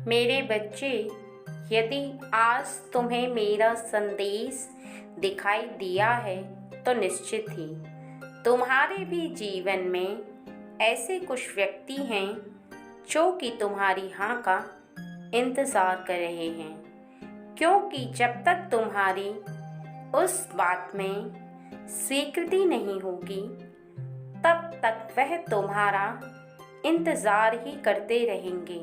मेरे बच्चे, यदि आज तुम्हें मेरा संदेश दिखाई दिया है तो निश्चित ही तुम्हारे भी जीवन में ऐसे कुछ व्यक्ति हैं जो कि तुम्हारी हाँ का इंतज़ार कर रहे हैं, क्योंकि जब तक तुम्हारी उस बात में स्वीकृति नहीं होगी तब तक वह तुम्हारा इंतज़ार ही करते रहेंगे।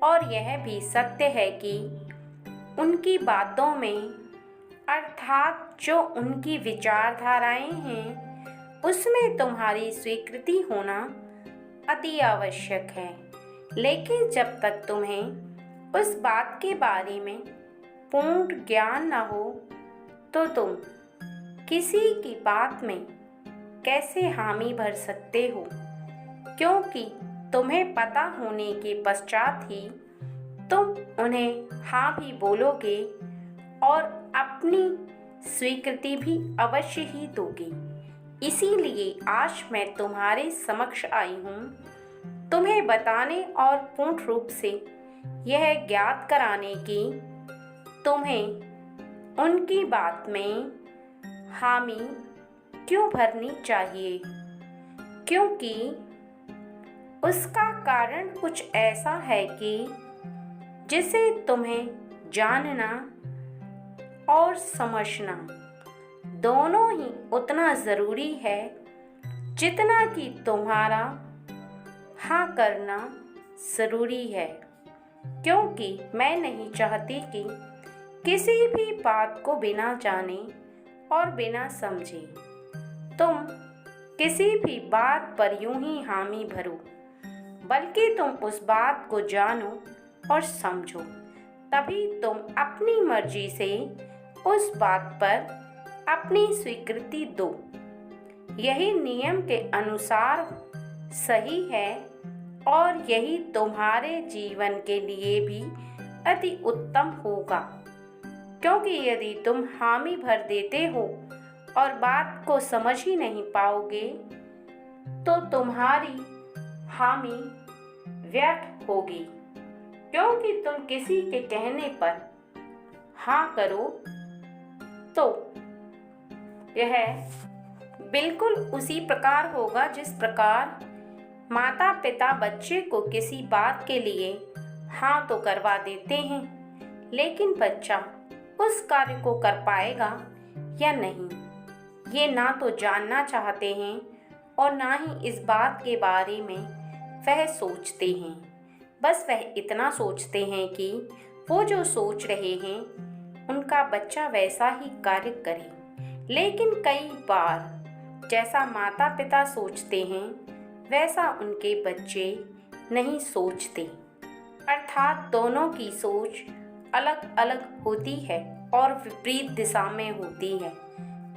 और यह भी सत्य है कि उनकी बातों में, अर्थात जो उनकी विचारधाराएं हैं, उसमें तुम्हारी स्वीकृति होना अति आवश्यक है। लेकिन जब तक तुम्हें उस बात के बारे में पूर्ण ज्ञान न हो तो तुम किसी की बात में कैसे हामी भर सकते हो, क्योंकि तुम्हें पता होने के पश्चात ही तुम उन्हें हाँ भी बोलोगे और अपनी स्वीकृति भी अवश्य ही दोगे। इसीलिए आज मैं तुम्हारे समक्ष आई हूँ तुम्हें बताने और पूर्ण रूप से यह ज्ञात कराने की तुम्हें उनकी बात में हामी क्यों भरनी चाहिए, क्योंकि उसका कारण कुछ ऐसा है कि जिसे तुम्हें जानना और समझना दोनों ही उतना ज़रूरी है जितना कि तुम्हारा हाँ करना ज़रूरी है। क्योंकि मैं नहीं चाहती कि किसी भी बात को बिना जाने और बिना समझे तुम किसी भी बात पर यूं ही हामी भरो, बल्कि तुम उस बात को जानो और समझो, तभी तुम अपनी मर्जी से उस बात पर अपनी स्वीकृति दो। यही नियम के अनुसार सही है और यही तुम्हारे जीवन के लिए भी अति उत्तम होगा। क्योंकि यदि तुम हामी भर देते हो और बात को समझ ही नहीं पाओगे तो तुम्हारी हामी व्यर्थ होगी, क्योंकि तुम किसी के कहने पर हाँ करो तो यह बिल्कुल उसी प्रकार होगा जिस प्रकार माता पिता बच्चे को किसी बात के लिए हाँ तो करवा देते हैं, लेकिन बच्चा उस कार्य को कर पाएगा या नहीं ये ना तो जानना चाहते हैं और ना ही इस बात के बारे में वह सोचते हैं। बस वह इतना सोचते हैं कि वो जो सोच रहे हैं उनका बच्चा वैसा ही कार्य करे। लेकिन कई बार जैसा माता पिता सोचते हैं वैसा उनके बच्चे नहीं सोचते, अर्थात दोनों की सोच अलग अलग होती है और विपरीत दिशा में होती है।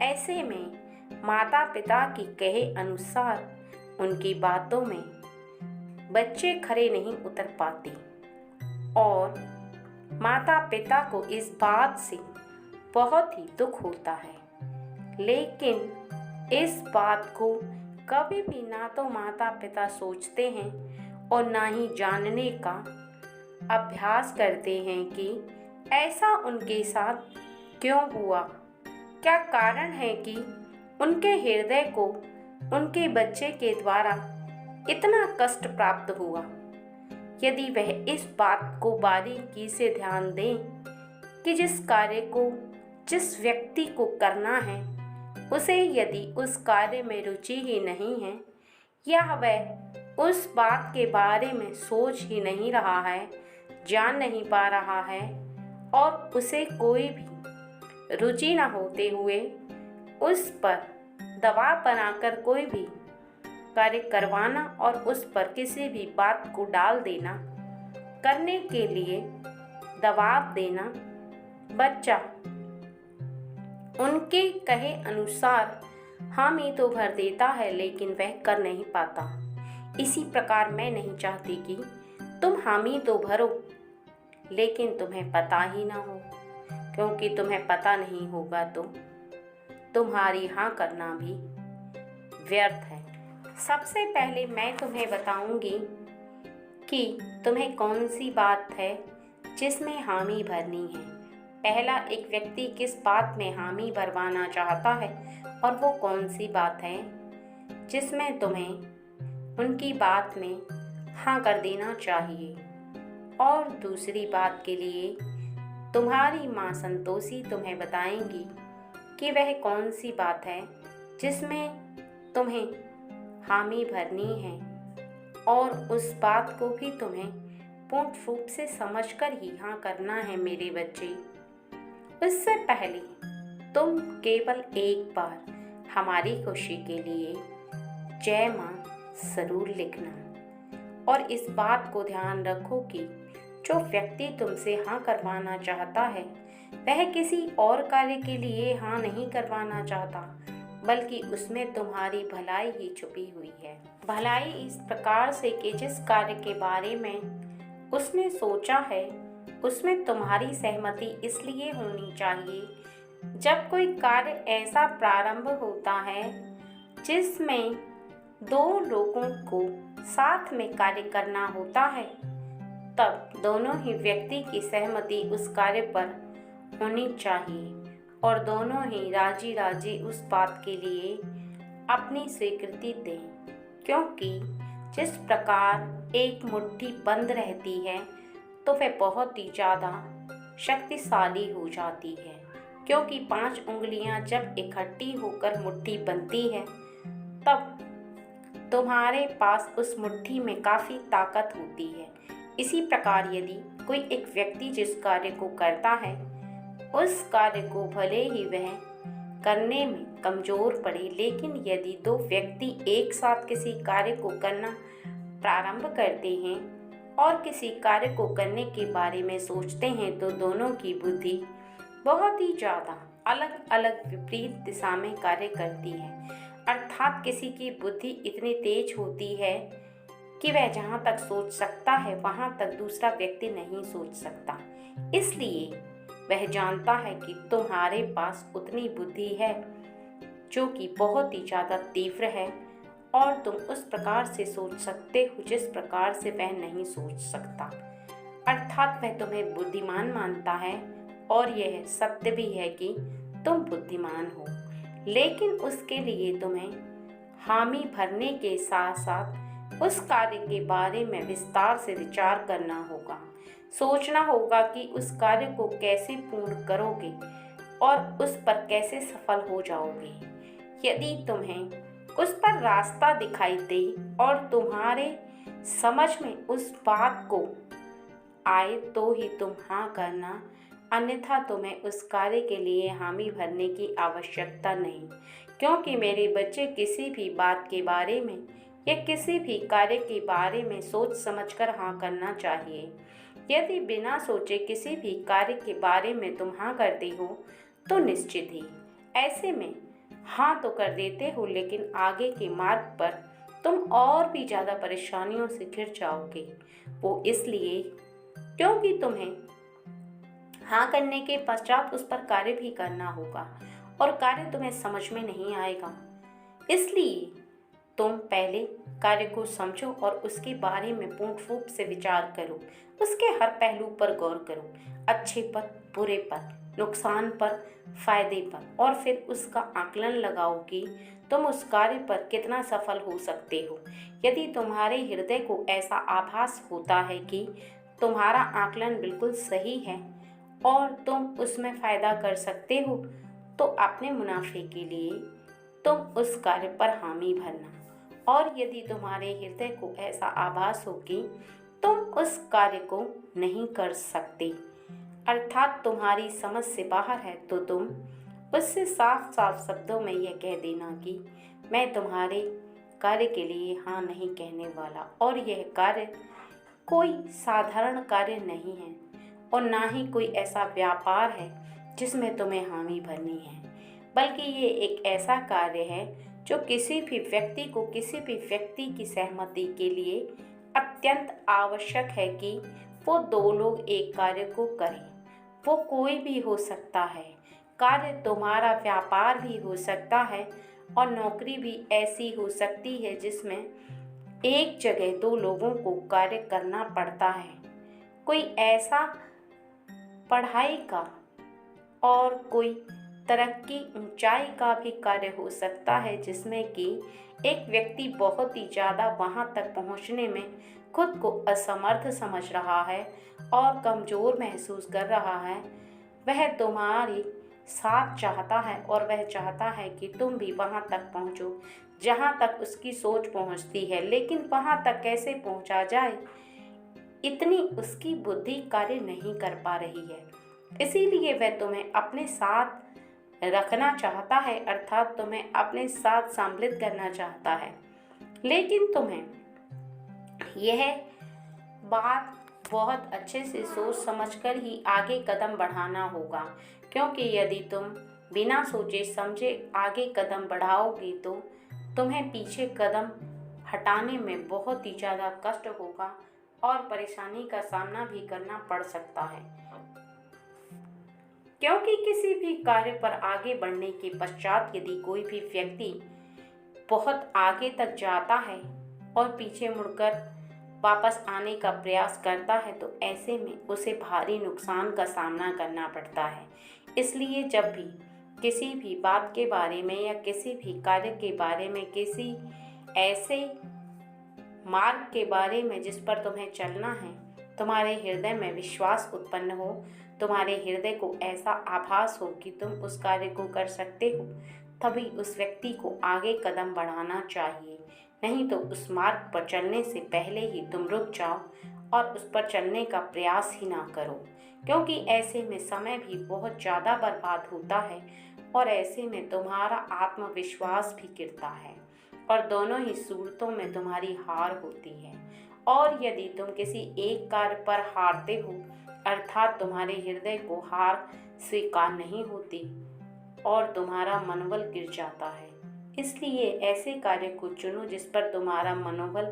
ऐसे में माता पिता की कहे अनुसार उनकी बातों में बच्चे खरे नहीं उतर पाते और माता पिता को इस बात से बहुत ही दुख होता है। लेकिन इस बात को कभी भी ना तो माता पिता सोचते हैं और ना ही जानने का अभ्यास करते हैं कि ऐसा उनके साथ क्यों हुआ, क्या कारण है कि उनके हृदय को उनके बच्चे के द्वारा इतना कष्ट प्राप्त हुआ। यदि वह इस बात को बारीकी से ध्यान दें कि जिस कार्य को जिस व्यक्ति को करना है उसे यदि उस कार्य में रुचि ही नहीं है या वह उस बात के बारे में सोच ही नहीं रहा है, जान नहीं पा रहा है और उसे कोई भी रुचि न होते हुए उस पर दबाव बनाकर कोई भी कार्य करवाना और उस पर किसी भी बात को डाल देना, करने के लिए दबाव देना, बच्चा उनके कहे अनुसार हामी तो भर देता है लेकिन वह कर नहीं पाता। इसी प्रकार मैं नहीं चाहती कि तुम हामी तो भरो लेकिन तुम्हें पता ही ना हो, क्योंकि तुम्हें पता नहीं होगा तो तुम्हारी हाँ करना भी व्यर्थ है। सबसे पहले मैं तुम्हें बताऊंगी कि तुम्हें कौन सी बात है जिसमें हामी भरनी है। पहला, एक व्यक्ति किस बात में हामी भरवाना चाहता है और वो कौन सी बात है जिसमें तुम्हें उनकी बात में हाँ कर देना चाहिए। और दूसरी बात के लिए तुम्हारी माँ संतोषी तुम्हें बताएंगी कि वह कौन सी बात है जिसमें तुम्हें हामी भरनी है, और उस बात को भी तुम्हें पूर्ण रूप से समझकर ही हाँ करना है मेरे बच्चे। उससे पहले तुम केवल एक बार हमारी खुशी के लिए जय माँ जरूर लिखना, और इस बात को ध्यान रखो कि जो व्यक्ति तुमसे हाँ करवाना चाहता है वह किसी और कार्य के लिए हाँ नहीं करवाना चाहता, बल्कि उसमें तुम्हारी भलाई ही छुपी हुई है। भलाई इस प्रकार से कि जिस कार्य के बारे में उसने सोचा है उसमें तुम्हारी सहमति इसलिए होनी चाहिए। जब कोई कार्य ऐसा प्रारंभ होता है जिसमें दो लोगों को साथ में कार्य करना होता है, तब दोनों ही व्यक्ति की सहमति उस कार्य पर होनी चाहिए और दोनों ही राजी राजी उस बात के लिए अपनी स्वीकृति दें, क्योंकि जिस प्रकार एक मुट्ठी बंद रहती है तो वह बहुत ही ज़्यादा शक्तिशाली हो जाती है, क्योंकि 5 उंगलियां जब इकट्ठी होकर मुट्ठी बनती है तब तुम्हारे पास उस मुट्ठी में काफ़ी ताकत होती है। इसी प्रकार यदि कोई एक व्यक्ति जिस कार्य को करता है उस कार्य को भले ही वह करने में कमज़ोर पड़े, लेकिन यदि दो व्यक्ति एक साथ किसी कार्य को करना प्रारंभ करते हैं और किसी कार्य को करने के बारे में सोचते हैं तो दोनों की बुद्धि बहुत ही ज़्यादा अलग अलग विपरीत दिशा में कार्य करती है। अर्थात किसी की बुद्धि इतनी तेज होती है कि वह जहाँ तक सोच सकता है वहाँ तक दूसरा व्यक्ति नहीं सोच सकता। इसलिए वह जानता है कि तुम्हारे पास उतनी बुद्धि है जो कि बहुत ही ज़्यादा तीव्र है और तुम उस प्रकार से सोच सकते हो जिस प्रकार से वह नहीं सोच सकता। अर्थात वह तुम्हें बुद्धिमान मानता है और यह सत्य भी है कि तुम बुद्धिमान हो, लेकिन उसके लिए तुम्हें हामी भरने के साथ साथ उस कार्य के बारे में विस्तार से विचार करना होगा। सोचना होगा कि उस कार्य को कैसे पूर्ण करोगे और उस पर कैसे सफल हो जाओगे। यदि तुम्हें उस पर रास्ता दिखाई दे और तुम्हारे समझ में उस बात को आए तो ही तुम हाँ करना, अन्यथा तुम्हें उस कार्य के लिए हामी भरने की आवश्यकता नहीं। क्योंकि मेरे बच्चे किसी भी बात के बारे में या किसी भी कार्य के बारे में सोच समझकर हाँ करना चाहिए। यदि बिना सोचे किसी भी कार्य के बारे में तुम हाँ करते हो तो निश्चित ही ऐसे में हाँ तो कर देते हो, लेकिन आगे के मार्ग पर तुम और भी ज़्यादा परेशानियों से घिर जाओगे। वो इसलिए क्योंकि तुम्हें हाँ करने के पश्चात उस पर कार्य भी करना होगा और कार्य तुम्हें समझ में नहीं आएगा। इसलिए तुम पहले कार्य को समझो और उसके बारे में पूर्ण रूप से विचार करो, उसके हर पहलू पर गौर करो, अच्छे पर, बुरे पर, नुकसान पर, फायदे पर, और फिर उसका आकलन लगाओ कि तुम उस कार्य पर कितना सफल हो सकते हो। यदि तुम्हारे हृदय को ऐसा आभास होता है कि तुम्हारा आकलन बिल्कुल सही है और तुम उसमें फ़ायदा कर सकते हो, तो अपने मुनाफे के लिए तुम उस कार्य पर हामी भरना। और यदि तुम्हारे हृदय को ऐसा आभास हो कि तुम उस कार्य को नहीं कर सकते, अर्थात तुम्हारी समझ से बाहर है, तो तुम उससे साफ साफ शब्दों में यह कह देना कि मैं तुम्हारे कार्य के लिए हाँ नहीं कहने वाला, और यह कार्य कोई साधारण कार्य नहीं है और ना ही कोई ऐसा व्यापार है जिसमें तुम्हें हामी भरनी है, बल्कि ये एक ऐसा कार्य है जो किसी भी व्यक्ति को किसी भी व्यक्ति की सहमति के लिए अत्यंत आवश्यक है कि वो दो लोग एक कार्य को करें। वो कोई भी हो सकता है, कार्य तुम्हारा व्यापार भी हो सकता है और नौकरी भी ऐसी हो सकती है जिसमें एक जगह दो लोगों को कार्य करना पड़ता है। कोई ऐसा पढ़ाई का और कोई तरक्की ऊंचाई का भी कार्य हो सकता है, जिसमें कि एक व्यक्ति बहुत ही ज़्यादा वहां तक पहुंचने में खुद को असमर्थ समझ रहा है और कमज़ोर महसूस कर रहा है। वह तुम्हारी साथ चाहता है और वह चाहता है कि तुम भी वहां तक पहुंचो जहां तक उसकी सोच पहुंचती है, लेकिन वहां तक कैसे पहुंचा जाए, इतनी उसकी बुद्धि कार्य नहीं कर पा रही है। इसीलिए वह तुम्हें अपने साथ रखना चाहता है, अर्थात तुम्हें अपने साथ सम्मिलित करना चाहता है। लेकिन तुम्हें यह बात बहुत अच्छे से सोच समझकर ही आगे कदम बढ़ाना होगा, क्योंकि यदि तुम बिना सोचे समझे आगे कदम बढ़ाओगे तो तुम्हें पीछे कदम हटाने में बहुत ही ज़्यादा कष्ट होगा और परेशानी का सामना भी करना पड़ सकता है। क्योंकि किसी भी कार्य पर आगे बढ़ने के पश्चात यदि कोई भी व्यक्ति बहुत आगे तक जाता है और पीछे मुड़कर वापस आने का प्रयास करता है, तो ऐसे में उसे भारी नुकसान का सामना करना पड़ता है। इसलिए जब भी किसी भी बात के बारे में या किसी भी कार्य के बारे में, किसी ऐसे मार्ग के बारे में जिस पर तुम्हें चलना है, तुम्हारे हृदय में विश्वास उत्पन्न हो, तुम्हारे हृदय को ऐसा आभास हो कि तुम उस कार्य को कर सकते हो, तभी उस व्यक्ति को आगे कदम बढ़ाना चाहिए। नहीं तो उस मार्ग पर चलने से पहले ही तुम रुक जाओ और उस पर चलने का प्रयास ही ना करो, क्योंकि ऐसे में समय भी बहुत ज़्यादा बर्बाद होता है और ऐसे में तुम्हारा आत्मविश्वास भी गिरता है और दोनों ही सूरतों में तुम्हारी हार होती है। और यदि तुम किसी एक कार्य पर हारते हो, अर्थात तुम्हारे हृदय को हार स्वीकार नहीं होती और तुम्हारा मनोबल गिर जाता है, इसलिए ऐसे कार्य को चुनो जिस पर तुम्हारा मनोबल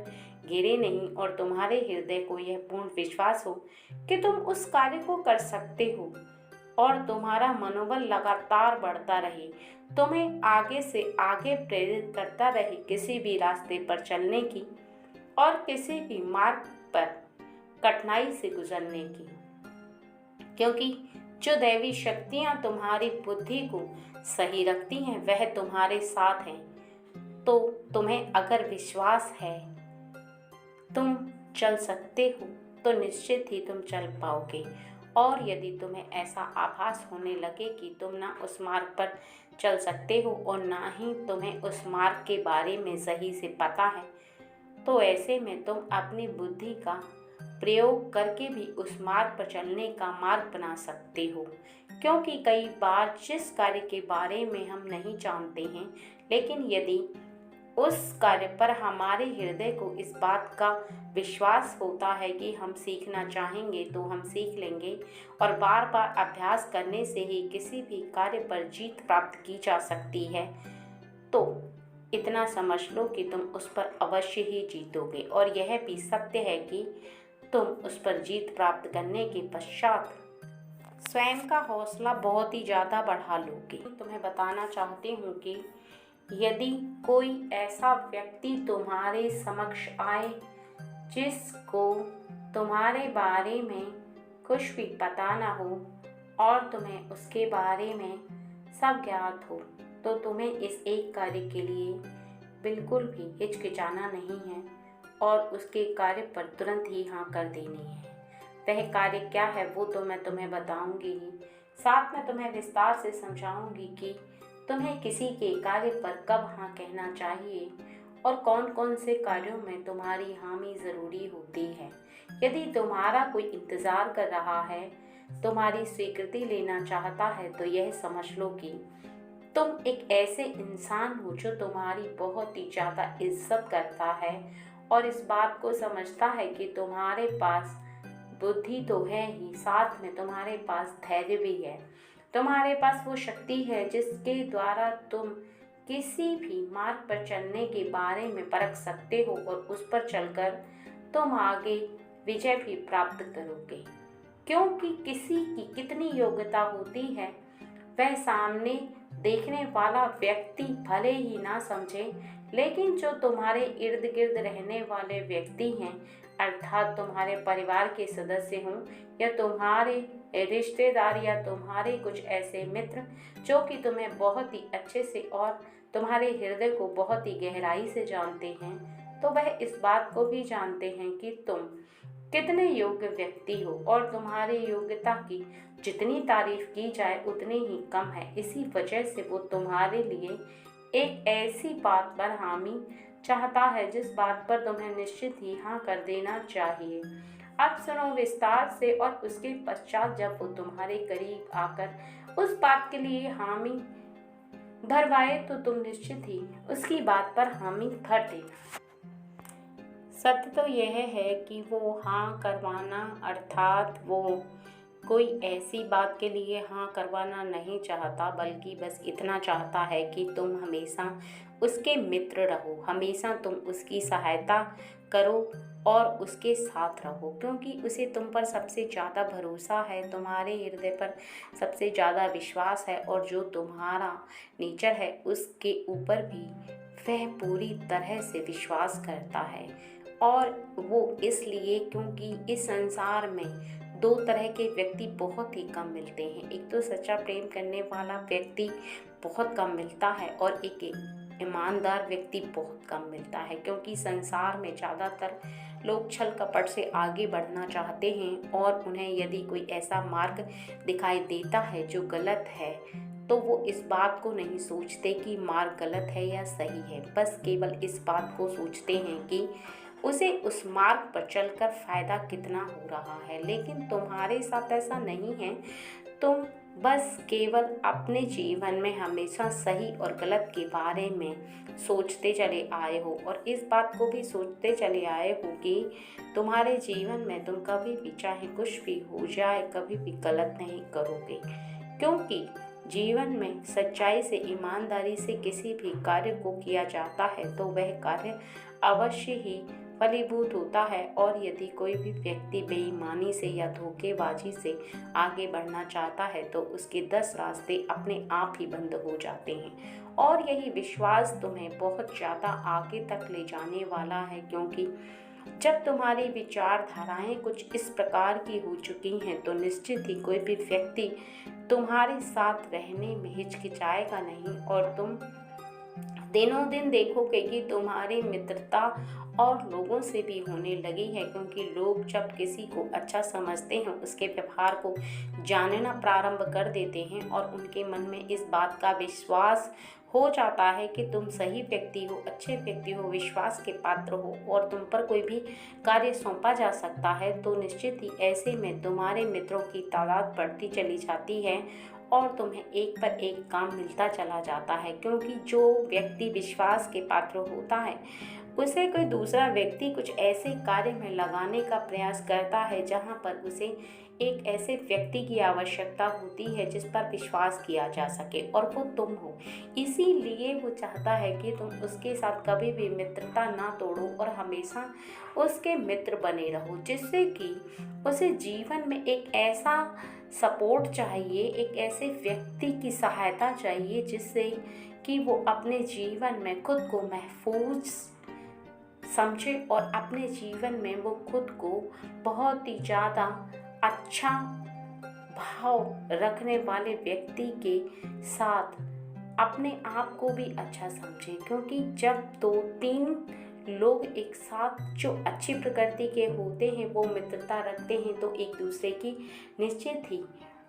गिरे नहीं और तुम्हारे हृदय को यह पूर्ण विश्वास हो कि तुम उस कार्य को कर सकते हो और तुम्हारा मनोबल लगातार बढ़ता रहे, तुम्हें आगे से आगे प्रेरित करता रहे किसी भी रास्ते पर चलने की और किसी भी मार्ग पर कठिनाई से गुजरने की। क्योंकि जो दैवी शक्तियां तुम्हारी बुद्धि को सही रखती हैं वह तुम्हारे साथ हैं। तो तुम्हें अगर विश्वास है तुम चल सकते हो तो निश्चित ही तुम चल पाओगे। और यदि तुम्हें ऐसा आभास होने लगे कि तुम ना उस मार्ग पर चल सकते हो और ना ही तुम्हें उस मार्ग के बारे में सही से पता है, तो ऐसे में तुम अपनी बुद्धि का प्रयोग करके भी उस मार्ग पर चलने का मार्ग बना सकते हो। क्योंकि कई बार जिस कार्य के बारे में हम नहीं जानते हैं, लेकिन यदि उस कार्य पर हमारे हृदय को इस बात का विश्वास होता है कि हम सीखना चाहेंगे तो हम सीख लेंगे और बार बार अभ्यास करने से ही किसी भी कार्य पर जीत प्राप्त की जा सकती है, तो इतना समझ लो कि तुम उस पर अवश्य ही जीतोगे। और यह भी सत्य है कि तुम उस पर जीत प्राप्त करने के पश्चात स्वयं का हौसला बहुत ही ज़्यादा बढ़ा लोगे। तुम्हें बताना चाहती हूँ कि यदि कोई ऐसा व्यक्ति तुम्हारे समक्ष आए जिसको तुम्हारे बारे में कुछ भी पता ना हो और तुम्हें उसके बारे में सब ज्ञात हो, तो तुम्हें इस एक कार्य के लिए बिल्कुल भी हिचकिचाना नहीं है और उसके कार्य पर तुरंत ही हाँ कर देनी है। वह कार्य क्या है वो तो मैं तुम्हें बताऊंगी ही, साथ में तुम्हें विस्तार से समझाऊंगी कि तुम्हें किसी के कार्य पर कब हाँ कहना चाहिए और कौन कौन से कार्यों में तुम्हारी हामी ज़रूरी होती है। यदि तुम्हारा कोई इंतज़ार कर रहा है, तुम्हारी स्वीकृति लेना चाहता है, तो यह समझ लो कि तुम एक ऐसे इंसान हो जो तुम्हारी बहुत ही ज़्यादा इज्जत करता है और इस बात को समझता है कि तुम्हारे पास बुद्धि तो है ही, साथ में तुम्हारे पास धैर्य भी है। तुम्हारे पास वो शक्ति है जिसके द्वारा तुम किसी भी मार्ग पर चलने के बारे में परख सकते हो और उस पर चलकर तुम आगे विजय भी प्राप्त करोगे। क्योंकि किसी की कितनी योग्यता होती है वह सामने देखने वाला व्यक्ति भले ही ना समझे, लेकिन जो तुम्हारे इर्द गिर्द रहने वाले व्यक्ति हैं, अर्थात तुम्हारे परिवार के सदस्य हों या तुम्हारे रिश्तेदार या तुम्हारे कुछ ऐसे मित्र जो कि तुम्हें बहुत ही अच्छे से और तुम्हारे हृदय को बहुत ही गहराई से जानते हैं, तो वह इस बात को भी जानते हैं कि तुम कितने योग्य व्यक्ति हो और तुम्हारी योग्यता की जितनी तारीफ की जाए उतनी ही कम है। इसी वजह से वो तुम्हारे लिए एक ऐसी बात पर हामी चाहता है जिस बात पर तुम्हें निश्चित ही हाँ कर देना चाहिए। अब सुनो विस्तार से और उसके पश्चात जब वो तुम्हारे करीब आकर उस बात के लिए हामी भरवाए तो तुम निश्चित ही उसकी बात पर हामी भर देना। सत्य तो यह है कि वो हाँ करवाना अर्थात वो कोई ऐसी बात के लिए हाँ करवाना नहीं चाहता, बल्कि बस इतना चाहता है कि तुम हमेशा उसके मित्र रहो, हमेशा तुम उसकी सहायता करो और उसके साथ रहो, क्योंकि उसे तुम पर सबसे ज़्यादा भरोसा है, तुम्हारे हृदय पर सबसे ज़्यादा विश्वास है और जो तुम्हारा नेचर है उसके ऊपर भी वह पूरी तरह से विश्वास करता है। और वो इसलिए क्योंकि इस संसार में दो तरह के व्यक्ति बहुत ही कम मिलते हैं। एक तो सच्चा प्रेम करने वाला व्यक्ति बहुत कम मिलता है और एक ईमानदार व्यक्ति बहुत कम मिलता है, क्योंकि संसार में ज़्यादातर लोग छल कपट से आगे बढ़ना चाहते हैं और उन्हें यदि कोई ऐसा मार्ग दिखाई देता है जो गलत है तो वो इस बात को नहीं सोचते कि मार्ग गलत है या सही है, बस केवल इस बात को सोचते हैं कि उसे उस मार्ग पर चलकर फायदा कितना हो रहा है। लेकिन तुम्हारे साथ ऐसा नहीं है, तुम बस केवल अपने जीवन में हमेशा सही और गलत के बारे में सोचते चले आए हो और इस बात को भी सोचते चले आए हो कि तुम्हारे जीवन में तुम कभी भी चाहे कुछ भी हो जाए कभी भी गलत नहीं करोगे, क्योंकि जीवन में सच्चाई से ईमानदारी से किसी भी कार्य को किया जाता है तो वह कार्य अवश्य ही फलीभूत होता है। और यदि कोई भी व्यक्ति बेईमानी से या धोखेबाजी से आगे बढ़ना चाहता है तो उसके 10 रास्ते अपने आप ही बंद हो जाते हैं और यही विश्वास तुम्हें बहुत ज़्यादा आगे तक ले जाने वाला है, क्योंकि जब तुम्हारी विचारधाराएं कुछ इस प्रकार की हो चुकी हैं तो निश्चित ही कोई भी व्यक्ति तुम्हारे साथ रहने में हिचकिचाएगा नहीं और तुम दिनों दिन देखोगे कि तुम्हारी मित्रता और लोगों से भी होने लगी है, क्योंकि लोग जब किसी को अच्छा समझते हैं उसके व्यवहार को जानना प्रारंभ कर देते हैं और उनके मन में इस बात का विश्वास हो जाता है कि तुम सही व्यक्ति हो, अच्छे व्यक्ति हो, विश्वास के पात्र हो और तुम पर कोई भी कार्य सौंपा जा सकता है, तो निश्चित ही ऐसे में तुम्हारे मित्रों की तादाद बढ़ती चली जाती है और तुम्हें एक पर एक काम मिलता चला जाता है, क्योंकि जो व्यक्ति विश्वास के पात्र होता है उसे कोई दूसरा व्यक्ति कुछ ऐसे कार्य में लगाने का प्रयास करता है जहां पर उसे एक ऐसे व्यक्ति की आवश्यकता होती है जिस पर विश्वास किया जा सके और वो तुम हो। इसीलिए वो चाहता है कि तुम उसके साथ कभी भी मित्रता ना तोड़ो और हमेशा उसके मित्र बने रहो, जिससे कि उसे जीवन में एक ऐसा सपोर्ट चाहिए, एक ऐसे व्यक्ति की सहायता चाहिए जिससे कि वो अपने जीवन में खुद को महफूज समझे और अपने जीवन में वो खुद को बहुत ही ज़्यादा अच्छा भाव रखने वाले व्यक्ति के साथ अपने आप को भी अच्छा समझे, क्योंकि जब 2-3 लोग एक साथ जो अच्छी प्रकृति के होते हैं वो मित्रता रखते हैं तो एक दूसरे की निश्चित ही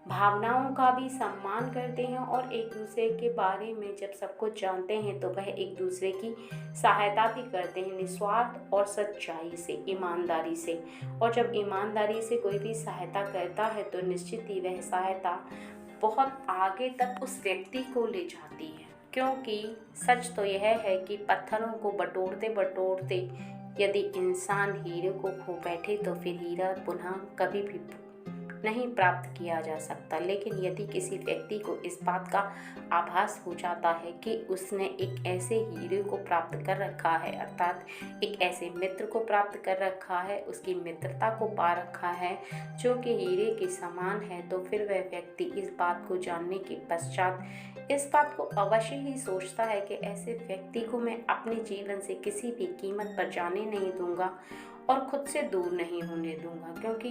भावनाओं का भी सम्मान करते हैं और एक दूसरे के बारे में जब सब कुछ जानते हैं तो वह एक दूसरे की सहायता भी करते हैं निस्वार्थ और सच्चाई से, ईमानदारी से। और जब ईमानदारी से कोई भी सहायता करता है तो निश्चित ही वह सहायता बहुत आगे तक उस व्यक्ति को ले जाती है, क्योंकि सच तो यह है कि पत्थरों को बटोरते बटोरते यदि इंसान हीरे को खो बैठे तो फिर हीरा पुनः कभी भी नहीं प्राप्त किया जा सकता। लेकिन यदि किसी व्यक्ति को इस बात का आभास हो जाता है कि उसने एक ऐसे हीरे को प्राप्त कर रखा है, अर्थात एक ऐसे मित्र को प्राप्त कर रखा है, उसकी मित्रता को पा रखा है जो कि हीरे के समान है, तो फिर वह व्यक्ति इस बात को जानने के पश्चात इस बात को अवश्य ही सोचता है कि ऐसे व्यक्ति को मैं अपने जीवन से किसी भी कीमत पर जाने नहीं दूंगा और खुद से दूर नहीं होने दूंगा, क्योंकि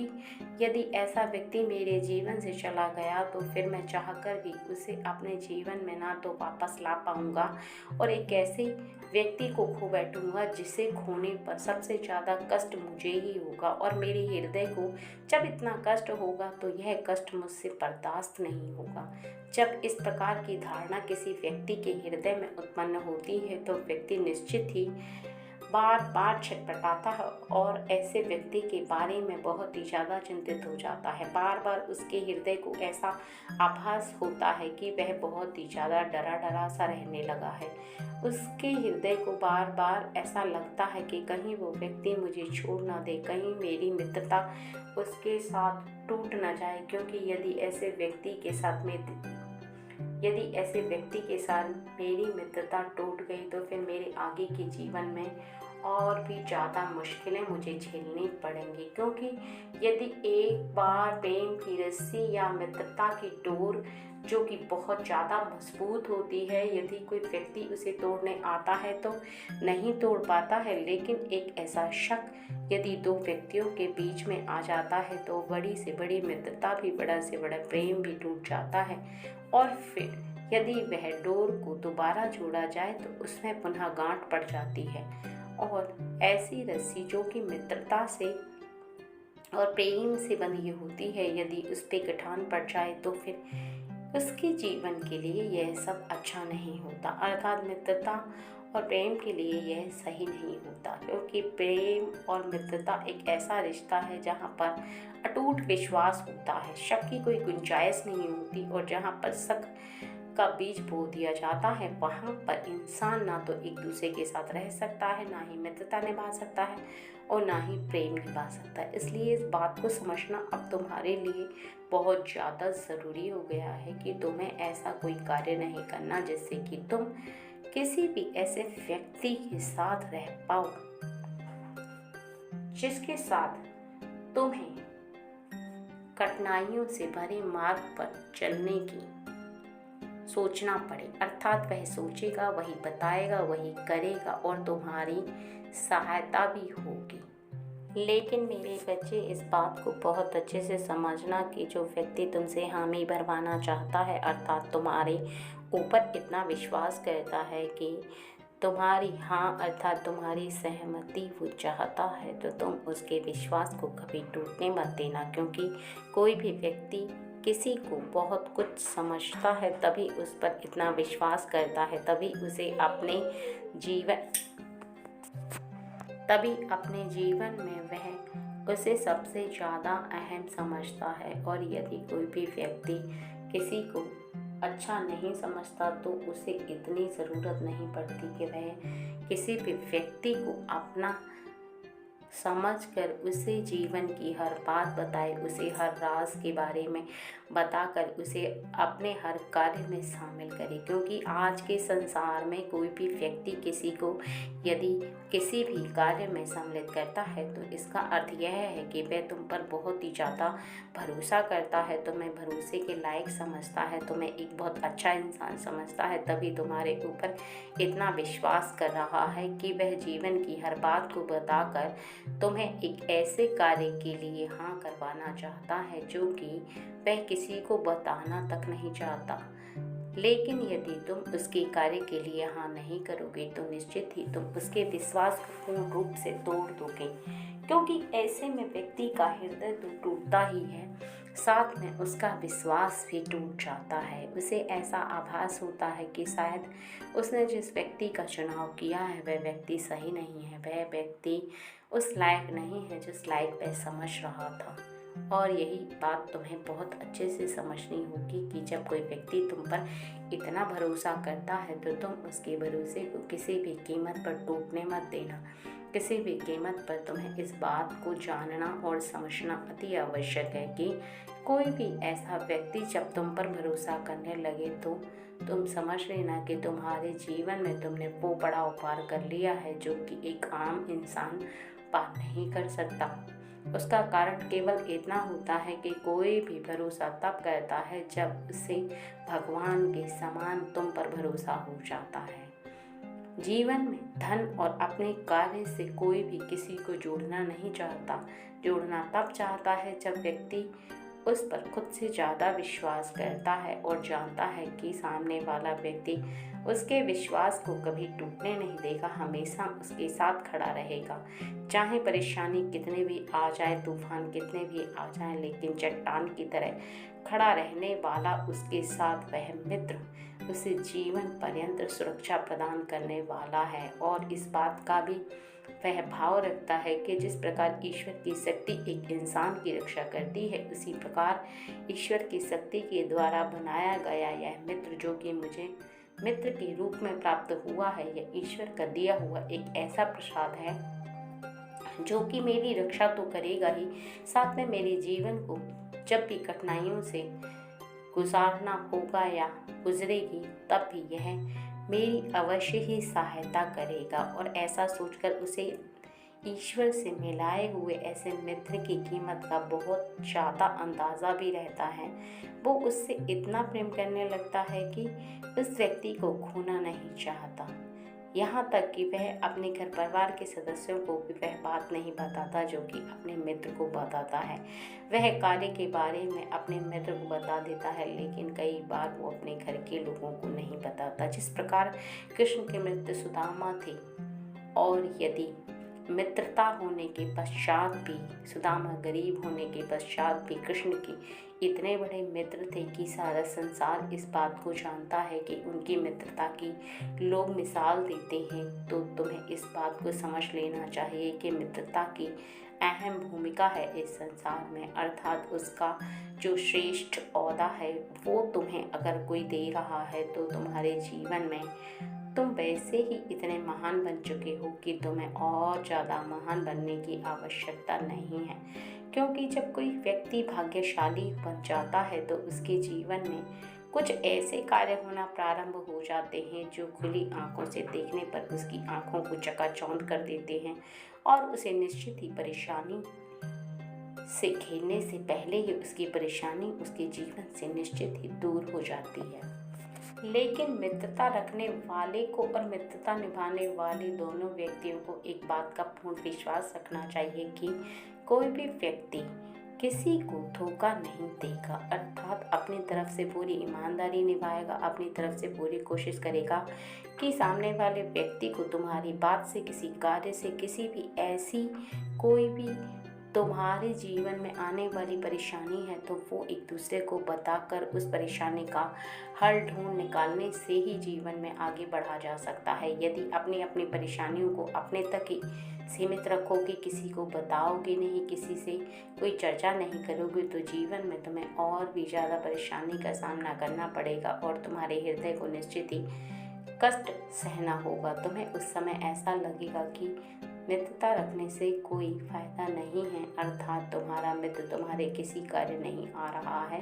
यदि ऐसा व्यक्ति मेरे जीवन से चला गया तो फिर मैं चाहकर भी उसे अपने जीवन में ना तो वापस ला पाऊंगा और एक ऐसे व्यक्ति को खो बैठूंगा जिसे खोने पर सबसे ज़्यादा कष्ट मुझे ही होगा। और मेरे हृदय को जब इतना कष्ट होगा तो यह कष्ट मुझसे बर्दाश्त नहीं होगा। जब इस प्रकार की धारणा किसी व्यक्ति के हृदय में उत्पन्न होती है तो व्यक्ति निश्चित ही बार बार छटपटाता है और ऐसे व्यक्ति के बारे में बहुत ही ज़्यादा चिंतित हो जाता है। बार बार उसके हृदय को ऐसा आभास होता है कि वह बहुत ही ज़्यादा डरा डरा सा रहने लगा है। उसके हृदय को बार बार ऐसा लगता है कि कहीं वो व्यक्ति मुझे छोड़ ना दे, कहीं मेरी मित्रता उसके साथ टूट ना जाए, क्योंकि यदि ऐसे व्यक्ति के साथ मेरी मित्रता टूट गई तो फिर मेरे आगे के जीवन में और भी ज़्यादा मुश्किलें मुझे झेलनी पड़ेंगी। क्योंकि यदि एक बार प्रेम की रस्सी या मित्रता की डोर जो कि बहुत ज़्यादा मजबूत होती है, यदि कोई व्यक्ति उसे तोड़ने आता है तो नहीं तोड़ पाता है, लेकिन एक ऐसा शक यदि दो व्यक्तियों के बीच में आ जाता है तो बड़ी से बड़ी मित्रता भी, बड़ा से बड़ा प्रेम भी टूट जाता है। और फिर यदि वह डोर को दोबारा जोड़ा जाए तो उसमें पुनः गांठ पड़ जाती है। और ऐसी रस्सी जो कि मित्रता से और प्रेम से बंधी होती है, यदि उस पे गठान पड़ जाए तो फिर उसके जीवन के लिए यह सब अच्छा नहीं होता, अर्थात मित्रता और प्रेम के लिए यह सही नहीं होता। क्योंकि प्रेम और मित्रता एक ऐसा रिश्ता है जहाँ पर अटूट विश्वास होता है, शक की कोई गुंजाइश नहीं होती, और जहाँ पर शक का बीज बो दिया जाता है वहाँ पर इंसान ना तो एक दूसरे के साथ रह सकता है, ना ही मित्रता निभा सकता है और ना ही प्रेम निभा सकता है। इसलिए इस बात को समझना अब तुम्हारे लिए बहुत ज़्यादा ज़रूरी हो गया है कि तुम्हें ऐसा कोई कार्य नहीं करना जिससे कि तुम किसी भी ऐसे व्यक्ति के साथ रह पाओ जिसके साथ तुम्हें कठिनाइयों से भरे मार्ग पर चलने की सोचना पड़े, अर्थात वह सोचेगा, वही बताएगा, वही करेगा और तुम्हारी सहायता भी होगी। लेकिन मेरे बच्चे, इस बात को बहुत अच्छे से समझना कि जो व्यक्ति तुमसे हामी भरवाना चाहता है, अर्थात तुम्हारे ऊपर इतना विश्वास करता है कि तुम्हारी हाँ अर्थात तुम्हारी सहमति वो चाहता है, तो तुम उसके विश्वास को कभी टूटने मत देना। क्योंकि कोई भी व्यक्ति किसी को बहुत कुछ समझता है तभी उस पर इतना विश्वास करता है, तभी अपने जीवन में वह उसे सबसे ज़्यादा अहम समझता है। और यदि कोई भी व्यक्ति किसी को अच्छा नहीं समझता तो उसे इतनी ज़रूरत नहीं पड़ती कि वह किसी भी व्यक्ति को अपना समझकर उसे जीवन की हर बात बताए, उसे हर राज के बारे में बताकर उसे अपने हर कार्य में शामिल करे। क्योंकि आज के संसार में कोई भी व्यक्ति किसी को यदि किसी भी कार्य में सम्मिलित करता है तो इसका अर्थ यह है कि वह तुम पर बहुत ही ज़्यादा भरोसा करता है, तुम्हें भरोसे के लायक समझता है, तुम्हें एक बहुत अच्छा इंसान समझता है, तभी तुम्हारे ऊपर इतना विश्वास कर रहा है कि वह जीवन की हर बात को बताकर तुम्हें एक ऐसे कार्य के लिए हाँ करवाना चाहता है जो कि वह किसी को बताना तक नहीं चाहता। लेकिन यदि तुम उसके कार्य के लिए हाँ नहीं करोगे तो निश्चित ही तुम उसके विश्वास को पूर्ण रूप से तोड़ दोगे, क्योंकि ऐसे में व्यक्ति का हृदय तो टूटता ही है, साथ में उसका विश्वास भी टूट जाता है। उसे ऐसा आभास होता है कि शायद उसने जिस व्यक्ति का चुनाव किया है वह व्यक्ति सही नहीं है, वह व्यक्ति उस लायक नहीं है जिस लायक वह समझ रहा था। और यही बात तुम्हें बहुत अच्छे से समझनी होगी कि जब कोई व्यक्ति तुम पर इतना भरोसा करता है तो तुम उसके भरोसे को किसी भी कीमत पर टूटने मत देना। किसी भी कीमत पर तुम्हें इस बात को जानना और समझना अति आवश्यक है कि कोई भी ऐसा व्यक्ति जब तुम पर भरोसा करने लगे तो तुम समझ लेना कि तुम्हारे जीवन में तुमने वो पड़ाव पार कर लिया है जो कि एक आम इंसान पार नहीं कर सकता। उसका कारण केवल इतना होता है कि कोई भी भरोसा तब करता है जब उसे भगवान के समान तुम पर भरोसा हो जाता है। जीवन में धन और अपने कार्य से कोई भी किसी को जोड़ना नहीं चाहता। जोड़ना तब चाहता है जब व्यक्ति उस पर खुद से ज़्यादा विश्वास करता है और जानता है कि सामने वाला व्यक्ति उसके विश्वास को कभी टूटने नहीं देगा, हमेशा उसके साथ खड़ा रहेगा। चाहे परेशानी कितने भी आ जाए, तूफान कितने भी आ जाए, लेकिन चट्टान की तरह खड़ा रहने वाला उसके साथ वह मित्र उसे जीवन पर्यंत सुरक्षा प्रदान करने वाला है। और इस बात का भी वह भाव रखता है कि जिस प्रकार ईश्वर की शक्ति एक इंसान की रक्षा करती है, उसी प्रकार ईश्वर की शक्ति के द्वारा बनाया गया यह मित्र जो कि मुझे मित्र के रूप में प्राप्त हुआ है, यह ईश्वर का दिया हुआ एक ऐसा प्रसाद है जो कि मेरी रक्षा तो करेगा ही, साथ में मेरे जीवन को जब भी कठिनाइयों से गुजारना होगा या गुजरेगी तब भी यह मेरी अवश्य ही सहायता करेगा। और ऐसा सोचकर उसे ईश्वर से मिलाए हुए ऐसे मित्र की कीमत का बहुत ज़्यादा अंदाज़ा भी रहता है। वो उससे इतना प्रेम करने लगता है कि उस व्यक्ति को खोना नहीं चाहता। यहाँ तक कि वह अपने घर परिवार के सदस्यों को भी वह बात नहीं बताता जो कि अपने मित्र को बताता है। वह कार्य के बारे में अपने मित्र को बता देता है, लेकिन कई बार वो अपने घर के लोगों को नहीं बताता। जिस प्रकार कृष्ण के मित्र सुदामा थे, और यदि मित्रता होने के पश्चात भी, सुदामा गरीब होने के पश्चात भी कृष्ण के इतने बड़े मित्र थे कि सारा संसार इस बात को जानता है कि उनकी मित्रता की लोग मिसाल देते हैं, तो तुम्हें इस बात को समझ लेना चाहिए कि मित्रता की अहम भूमिका है इस संसार में। अर्थात उसका जो श्रेष्ठ ओहदा है वो तुम्हें अगर कोई दे रहा है तो तुम्हारे जीवन में तुम वैसे ही इतने महान बन चुके हो कि तुम्हें और ज़्यादा महान बनने की आवश्यकता नहीं है। क्योंकि जब कोई व्यक्ति भाग्यशाली बन जाता है तो उसके जीवन में कुछ ऐसे कार्य होना प्रारंभ हो जाते हैं जो खुली आंखों से देखने पर उसकी आंखों को चकाचौंध कर देते हैं और उसे निश्चित ही परेशानी से घेरने से पहले ही उसकी परेशानी उसके जीवन से निश्चित ही दूर हो जाती है। लेकिन मित्रता रखने वाले को और मित्रता निभाने वाले दोनों व्यक्तियों को एक बात का पूर्ण विश्वास रखना चाहिए कि कोई भी व्यक्ति किसी को धोखा नहीं देगा। अर्थात अपनी तरफ से पूरी ईमानदारी निभाएगा, अपनी तरफ से पूरी कोशिश करेगा कि सामने वाले व्यक्ति को तुम्हारी बात से, किसी कार्य से, किसी भी ऐसी कोई भी तुम्हारे जीवन में आने वाली परेशानी है तो वो एक दूसरे को बताकर उस परेशानी का हल ढूंढ निकालने से ही जीवन में आगे बढ़ा जा सकता है। यदि अपनी अपनी परेशानियों को अपने तक ही सीमित रखोगे, किसी को बताओगे नहीं, किसी से कोई चर्चा नहीं करोगे, तो जीवन में तुम्हें और भी ज़्यादा परेशानी का सामना करना पड़ेगा और तुम्हारे हृदय को निश्चित ही कष्ट सहना होगा। तुम्हें उस समय ऐसा लगेगा कि मित्रता रखने से कोई फायदा नहीं है, अर्थात तुम्हारा मित्र तुम्हारे किसी कार्य नहीं आ रहा है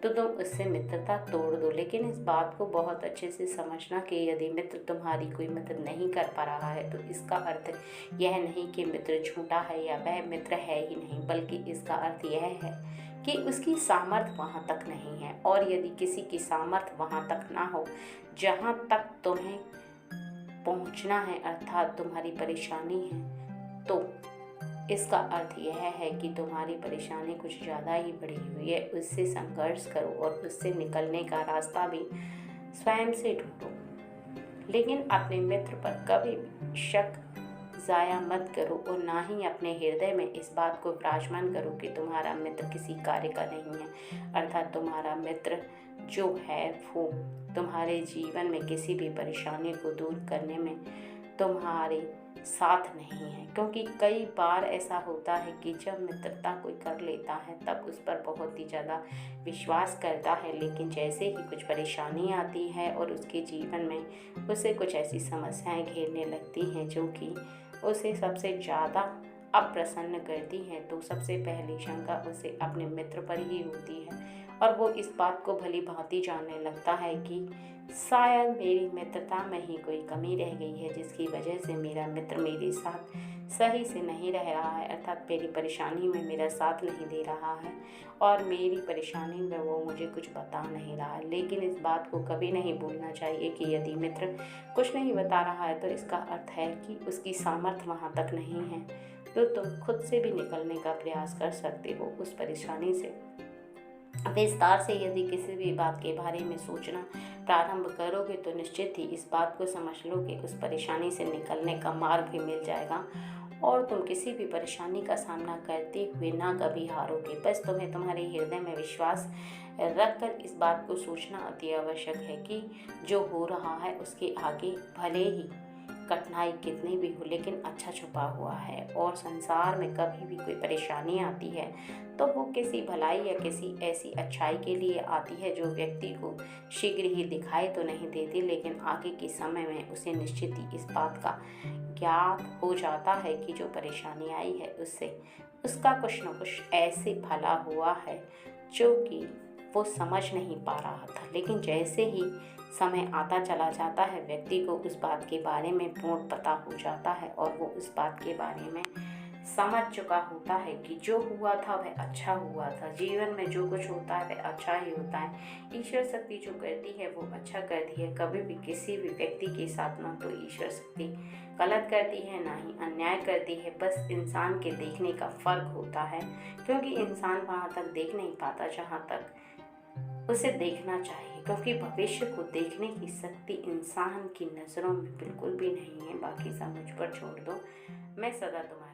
तो तुम उससे मित्रता तोड़ दो। लेकिन इस बात को बहुत अच्छे से समझना कि यदि मित्र तुम्हारी कोई मदद नहीं कर पा रहा है तो इसका अर्थ यह नहीं कि मित्र झूठा है या वह मित्र है ही नहीं, बल्कि इसका अर्थ यह है कि उसकी सामर्थ्य वहाँ तक नहीं है। और यदि किसी की सामर्थ्य वहाँ तक ना हो जहाँ तक तुम्हें पहुंचना है, अर्थात तुम्हारी परेशानी है, तो इसका अर्थ यह है कि तुम्हारी परेशानी कुछ ज़्यादा ही बढ़ी हुई है। उससे संघर्ष करो और उससे निकलने का रास्ता भी स्वयं से ढूंढो। लेकिन अपने मित्र पर कभी भी शक ज़ाया मत करो और ना ही अपने हृदय में इस बात को विराजमान करो कि तुम्हारा मित्र किसी कार्य का नहीं है। अर्थात तुम्हारा मित्र जो है वो तुम्हारे जीवन में किसी भी परेशानी को दूर करने में तुम्हारे साथ नहीं है। क्योंकि कई बार ऐसा होता है कि जब मित्रता कोई कर लेता है तब उस पर बहुत ही ज़्यादा विश्वास करता है, लेकिन जैसे ही कुछ परेशानी आती है और उसके जीवन में उसे कुछ ऐसी समस्याएं घेरने लगती हैं जो कि उसे सबसे ज़्यादा अप्रसन्न करती हैं तो सबसे पहली शंका उसे अपने मित्र पर ही होती है और वो इस बात को भली भांति जानने लगता है कि शायद मेरी मित्रता में ही कोई कमी रह गई है, जिसकी वजह से मेरा मित्र मेरे साथ सही से नहीं रह रहा है, अर्थात मेरी परेशानी में मेरा साथ नहीं दे रहा है और मेरी परेशानी में वो मुझे कुछ बता नहीं रहा है। लेकिन इस बात को कभी नहीं भूलना चाहिए कि यदि मित्र कुछ नहीं बता रहा है तो इसका अर्थ है कि उसकी सामर्थ्य वहाँ तक नहीं है। तो तुम खुद से भी निकलने का प्रयास कर सकते हो उस परेशानी से। विस्तार से यदि किसी भी बात के बारे में सोचना प्रारंभ करोगे तो निश्चित ही इस बात को समझ लो कि उस परेशानी से निकलने का मार्ग भी मिल जाएगा और तुम किसी भी परेशानी का सामना करते हुए ना कभी हारोगे। बस तुम्हें तुम्हारे हृदय में विश्वास रखकर इस बात को सोचना अति आवश्यक है कि जो हो रहा है उसके आगे भले ही कठिनाई कितनी भी हो लेकिन अच्छा छुपा हुआ है। और संसार में कभी भी कोई परेशानी आती है तो वो किसी भलाई या किसी ऐसी अच्छाई के लिए आती है जो व्यक्ति को शीघ्र ही दिखाई तो नहीं देती, लेकिन आगे के समय में उसे निश्चित ही इस बात का ज्ञात हो जाता है कि जो परेशानी आई है उससे उसका कुछ न कुछ ऐसे भला हुआ है जो कि वो समझ नहीं पा रहा था। लेकिन जैसे ही समय आता चला जाता है व्यक्ति को उस बात के बारे में पूर्ण पता हो जाता है और वो उस बात के बारे में समझ चुका होता है कि जो हुआ था वह अच्छा हुआ था। जीवन में जो कुछ होता है वह अच्छा ही होता है। ईश्वर शक्ति जो करती है वो अच्छा करती है। कभी भी किसी भी व्यक्ति के साथ ना तो ईश्वर शक्ति गलत करती है ना ही अन्याय करती है। बस इंसान के देखने का फर्क होता है, क्योंकि इंसान वहाँ तक देख नहीं पाता जहाँ तक उसे देखना चाहिए, क्योंकि भविष्य को देखने की शक्ति इंसान की नज़रों में बिल्कुल भी नहीं है। बाकी सब मुझ पर छोड़ दो, मैं सदा तुम्हारी